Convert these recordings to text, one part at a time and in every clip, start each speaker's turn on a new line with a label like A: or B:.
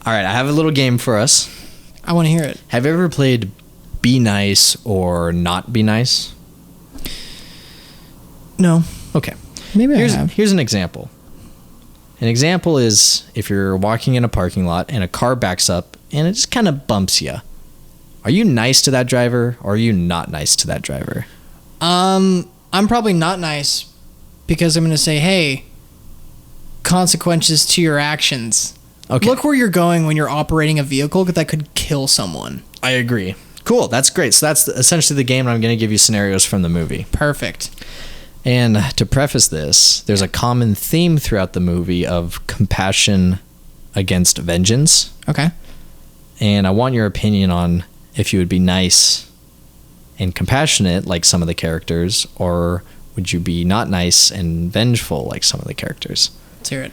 A: All right, I have a little game for us.
B: I want to hear it.
A: Have you ever played Be Nice or Not Be Nice?
B: No.
A: Okay.
B: Maybe I have.
A: Here's an example. An example is if you're walking in a parking lot and a car backs up and it just kind of bumps you. Are you nice to that driver or are you not nice to that driver?
B: I'm probably not nice because I'm going to say, hey, consequences to your actions.
A: Okay.
B: Look where you're going when you're operating a vehicle that could kill someone.
A: I agree. Cool. That's great. So that's essentially the game, and I'm going to give you scenarios from the movie.
B: Perfect.
A: And to preface this, there's a common theme throughout the movie of compassion against vengeance.
B: Okay.
A: And I want your opinion on if you would be nice and compassionate like some of the characters, or would you be not nice and vengeful like some of the characters?
B: Let's hear it.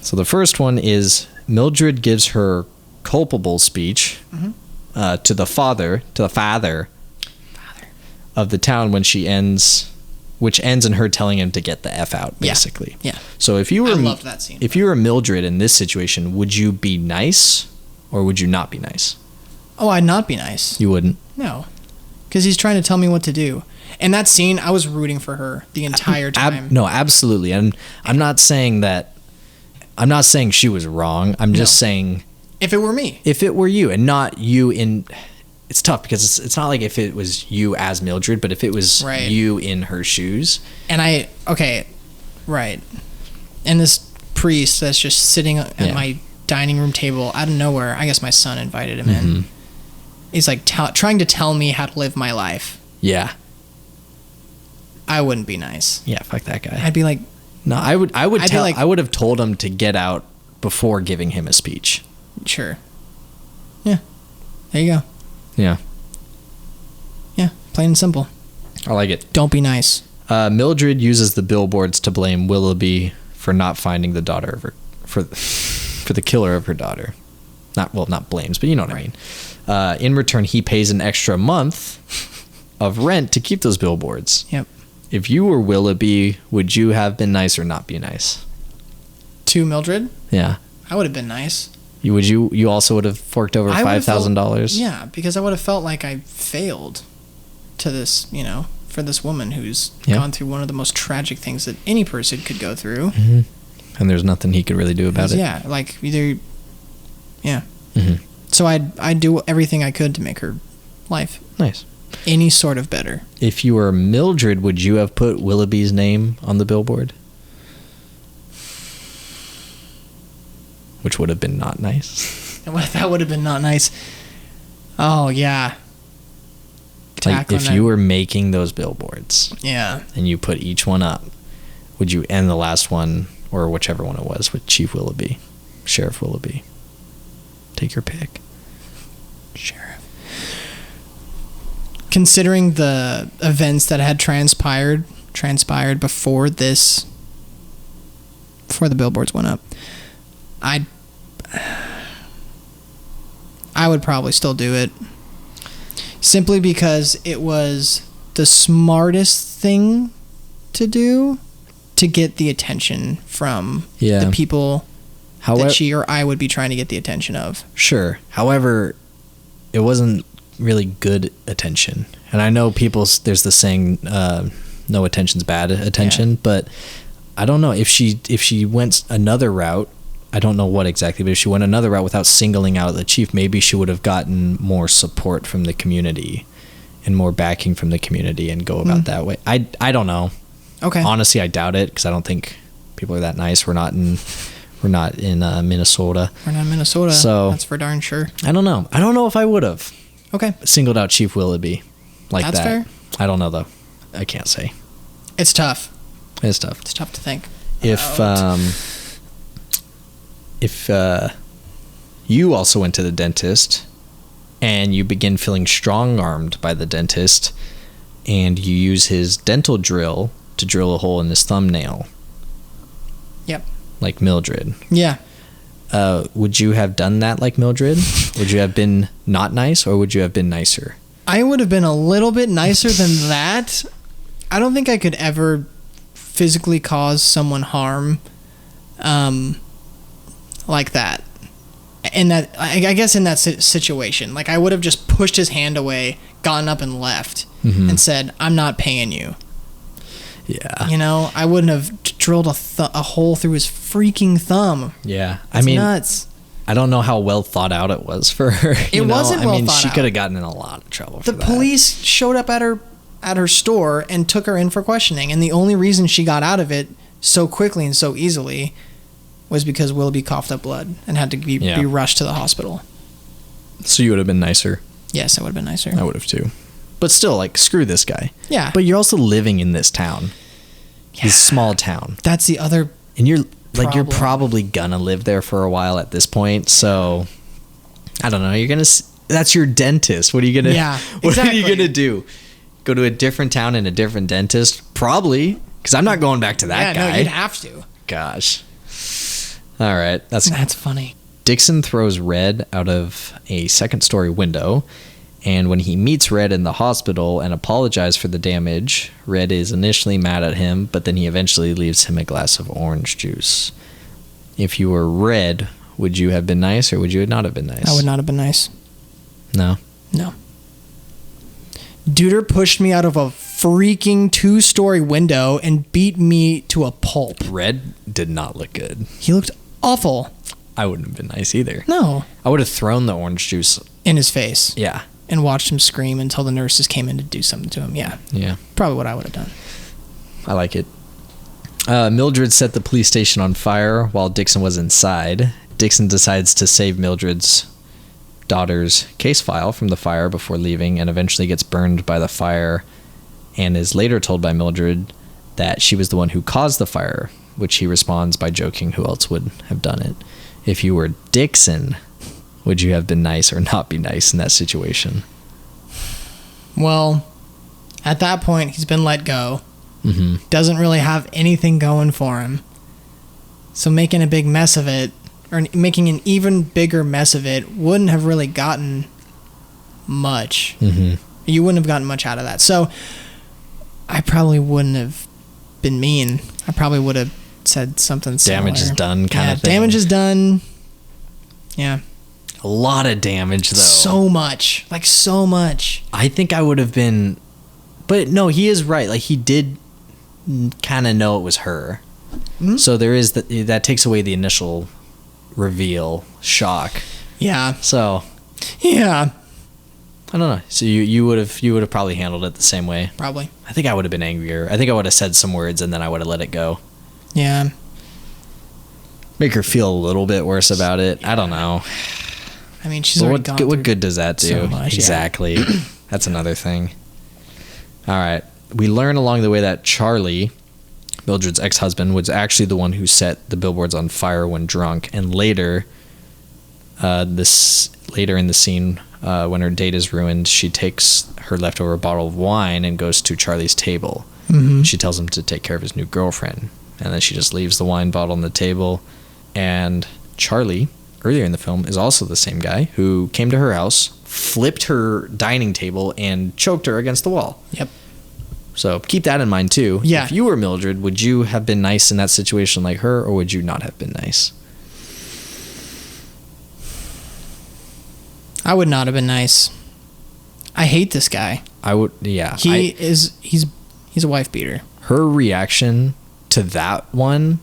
A: So the first one is Mildred gives her culpable speech to the father of the town when she ends, which ends in her telling him to get the F out, basically.
B: Yeah.
A: So if you were,
B: I loved that scene.
A: If you were Mildred in this situation, would you be nice or would you not be nice?
B: Oh, I'd not be nice.
A: You wouldn't?
B: No. Because he's trying to tell me what to do. And that scene, I was rooting for her the entire time.
A: No, absolutely. And I'm not saying she was wrong. I'm just saying
B: if it were me.
A: If it were you and not you in... It's tough because it's not like if it was you as Mildred, but if it was you in her shoes.
B: And right. And this priest that's just sitting at my dining room table out of nowhere, I guess my son invited him in. He's like trying to tell me how to live my life.
A: Yeah.
B: I wouldn't be nice.
A: Yeah, fuck that guy.
B: I'd be like...
A: No, I would have told him to get out before giving him a speech.
B: Sure. Yeah. There you go.
A: Yeah.
B: Yeah, plain and simple.
A: I like it.
B: Don't be nice.
A: Mildred uses the billboards to blame Willoughby for not finding the daughter of her... For the killer of her daughter. Not blames, but you know what I mean. In return, he pays an extra month of rent to keep those billboards.
B: Yep.
A: If you were Willoughby, would you have been nice or not be nice?
B: To Mildred?
A: Yeah.
B: I would have been nice.
A: You also would have forked over $5,000?
B: Yeah, because I would have felt like I failed to this, for this woman who's gone through one of the most tragic things that any person could go through.
A: Mm-hmm. And there's nothing he could really do about it.
B: Yeah, like either... Yeah. Mm-hmm. So I'd do everything I could to make her life
A: nice,
B: any sort of better.
A: If you were Mildred, would you have put Willoughby's name on the billboard? Which would have been not nice.
B: That would have been not nice. Oh yeah.
A: Like if you were making those billboards, and you put each one up, would you end the last one or whichever one it was with Chief Willoughby, Sheriff Willoughby? Take your pick.
B: Sheriff. Considering the events that had transpired before the billboards went up, I would probably still do it. Simply because it was the smartest thing to do to get the attention from the people that she or I would be trying to get the attention of.
A: Sure. However, it wasn't really good attention. And I know there's the saying, no attention's bad attention, but I don't know if she went another route. I don't know what exactly, but if she went another route without singling out the chief, maybe she would have gotten more support from the community and more backing from the community and go about that way. I don't know.
B: Okay.
A: Honestly, I doubt it because I don't think people are that nice. We're not in Minnesota.
B: We're not in Minnesota.
A: So
B: that's for darn sure.
A: I don't know. I don't know if I would have.
B: Okay.
A: Singled out Chief Willoughby like
B: that's
A: that.
B: Fair.
A: I don't know though. I can't say.
B: It's tough.
A: It's tough.
B: It's tough to think.
A: If you also went to the dentist and you begin feeling strong-armed by the dentist and you use his dental drill to drill a hole in his thumbnail.
B: Yep.
A: Like Mildred.
B: Yeah.
A: Would you have done that like Mildred? Would you have been not nice or would you have been nicer?
B: I would have been a little bit nicer than that. I don't think I could ever physically cause someone harm like that. I guess in that situation, like I would have just pushed his hand away, gotten up and left, and said, "I'm not paying you."
A: Yeah.
B: You know, I wouldn't have drilled a hole through his freaking thumb.
A: Yeah.
B: It's nuts.
A: I don't know how well thought out it was for her.
B: It wasn't well thought
A: she
B: out.
A: could have gotten in a lot of trouble for
B: The
A: that.
B: police showed up at her store and took her in for questioning, and the only reason she got out of it so quickly and so easily was because Willoughby coughed up blood and had to be rushed to the hospital.
A: So you would have been nicer.
B: Yes, I would have been nicer.
A: I would have too. But still, like, screw this guy.
B: Yeah.
A: But you're also living in this town. Yeah. This small town.
B: That's the other
A: And you're
B: problem.
A: Like, you're probably gonna live there for a while at this point, so I don't know. You're gonna. That's your dentist. What are you gonna?
B: Yeah.
A: What
B: exactly.
A: are you gonna do? Go to a different town and a different dentist? Probably, because I'm not going back to that guy.
B: No, you'd have to.
A: Gosh. All right, that's
B: funny.
A: Dixon throws Red out of a second-story window, and when he meets Red in the hospital and apologizes for the damage, Red is initially mad at him, but then he eventually leaves him a glass of orange juice. If you were Red, would you have been nice or would you not have been nice?
B: I would not have been nice.
A: No?
B: No. Duder pushed me out of a freaking 2-story window and beat me to a pulp.
A: Red did not look good.
B: He looked awful.
A: I wouldn't have been nice either.
B: No.
A: I would have thrown the orange juice
B: in his face.
A: Yeah.
B: And watched him scream until the nurses came in to do something to him. Yeah.
A: Yeah.
B: Probably what I would have done.
A: I like it. Mildred set the police station on fire while Dixon was inside. Dixon decides to save Mildred's daughter's case file from the fire before leaving and eventually gets burned by the fire and is later told by Mildred that she was the one who caused the fire, which he responds by joking who else would have done it. If you were Dixon, would you have been nice or not be nice in that situation?
B: Well, at that point, he's been let go.
A: Mm-hmm.
B: Doesn't really have anything going for him. So making a big mess of it, or making an even bigger mess of it, wouldn't have really gotten much.
A: Mm-hmm.
B: You wouldn't have gotten much out of that. So I probably wouldn't have been mean. I probably would have said something similar.
A: Damage is done kind of thing.
B: Damage is done. Yeah.
A: A lot of damage, though.
B: So much. Like, so much.
A: I think I would have been... But no, he is right. Like, he did kind of know it was her. Mm-hmm. So there is... That takes away the initial reveal shock.
B: Yeah.
A: So...
B: Yeah.
A: I don't know. So you would have probably handled it the same way.
B: Probably.
A: I think I would have been angrier. I think I would have said some words and then I would have let it go.
B: Yeah.
A: Make her feel a little bit worse about it. Yeah. I don't know.
B: I mean, she's already gone
A: what good does that do?
B: So much,
A: exactly. Yeah. That's another thing. All right. We learn along the way that Charlie, Mildred's ex-husband, was actually the one who set the billboards on fire when drunk. And later in the scene, when her date is ruined, she takes her leftover bottle of wine and goes to Charlie's table. Mm-hmm. She tells him to take care of his new girlfriend. And then she just leaves the wine bottle on the table. And Charlie, earlier in the film, is also the same guy who came to her house, flipped her dining table, and choked her against the wall.
B: Yep.
A: So keep that in mind, too.
B: Yeah.
A: If you were Mildred, would you have been nice in that situation like her, or would you not have been nice?
B: I would not have been nice. I hate this guy.
A: I would, yeah.
B: He's a wife beater.
A: Her reaction to that one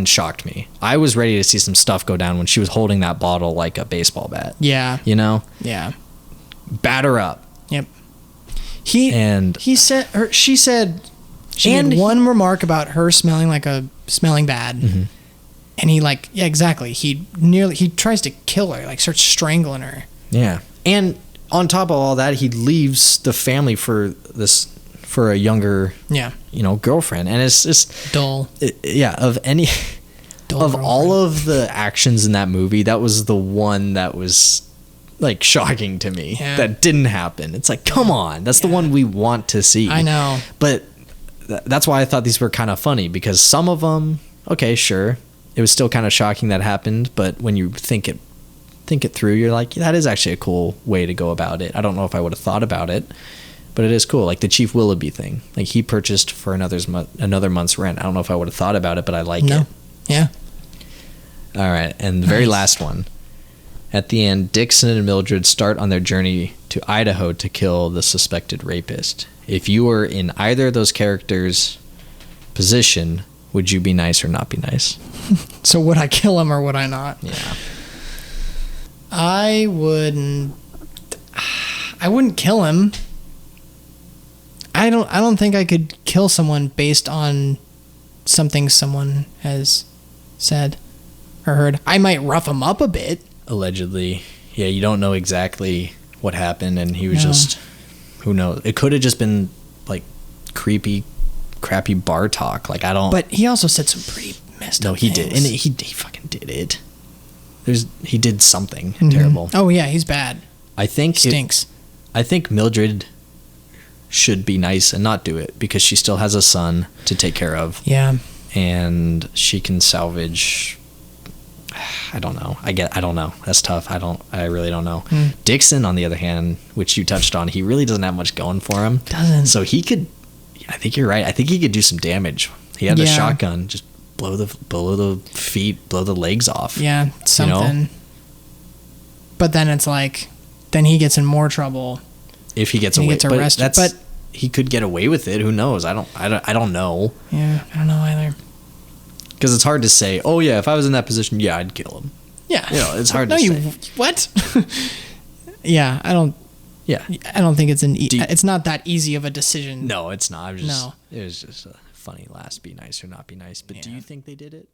A: shocked me. I was ready to see some stuff go down when she was holding that bottle like a baseball bat.
B: Yeah.
A: You know?
B: Yeah.
A: Bat her up.
B: Yep. She made one remark about her smelling bad. Mm-hmm. And he exactly. He tries to kill her, starts strangling her.
A: Yeah. And on top of all that, he leaves the family for a younger, girlfriend. And it's just
B: dull.
A: Of all of the actions in that movie, that was the one that was shocking to me. Yeah. That didn't happen. It's come on. That's the one we want to see.
B: I know.
A: But that's why I thought these were kind of funny, because some of them, okay, sure, it was still kind of shocking that happened, but when you think it through, you're like, that is actually a cool way to go about it. I don't know if I would have thought about it, but it is cool. Like the Chief Willoughby thing. He purchased for another month's rent. I don't know if I would have thought about it, but I like it.
B: Yeah.
A: All right, and the very last one. At the end, Dixon and Mildred start on their journey to Idaho to kill the suspected rapist. If you were in either of those characters' position, would you be nice or not be nice?
B: So would I kill him or would I not?
A: Yeah.
B: I wouldn't kill him. I don't think I could kill someone based on something someone has said or heard. I might rough him up a bit.
A: Allegedly. Yeah, you don't know exactly what happened, and he was just, who knows? It could have just been like creepy, crappy bar talk. Like, I don't.
B: But he also said some pretty messed up
A: he
B: things.
A: did, and he fucking did it. He did something terrible.
B: Oh yeah, he's bad.
A: I think
B: He stinks.
A: I think Mildred should be nice and not do it because she still has a son to take care of.
B: Yeah.
A: And she can salvage. I don't know. I don't know. That's tough. I really don't know. Dixon, on the other hand, which you touched on, he really doesn't have much going for him.
B: Doesn't.
A: So he could. I think you're right. I think he could do some damage. He had a shotgun. Just blow the feet, blow the legs off.
B: Yeah, something.
A: You know?
B: But then it's like, then he gets in more trouble.
A: If he gets away,
B: gets arrested. But
A: he could get away with it. Who knows? I don't know.
B: Yeah, I don't know either.
A: Because it's hard to say, oh yeah, if I was in that position, yeah, I'd kill him.
B: Yeah.
A: You know, it's hard to say.
B: What? Yeah, I don't think it's it's not that easy of a decision.
A: No, it's not.
B: No.
A: It was just a funny last be nice or not be nice. But do you think they did it?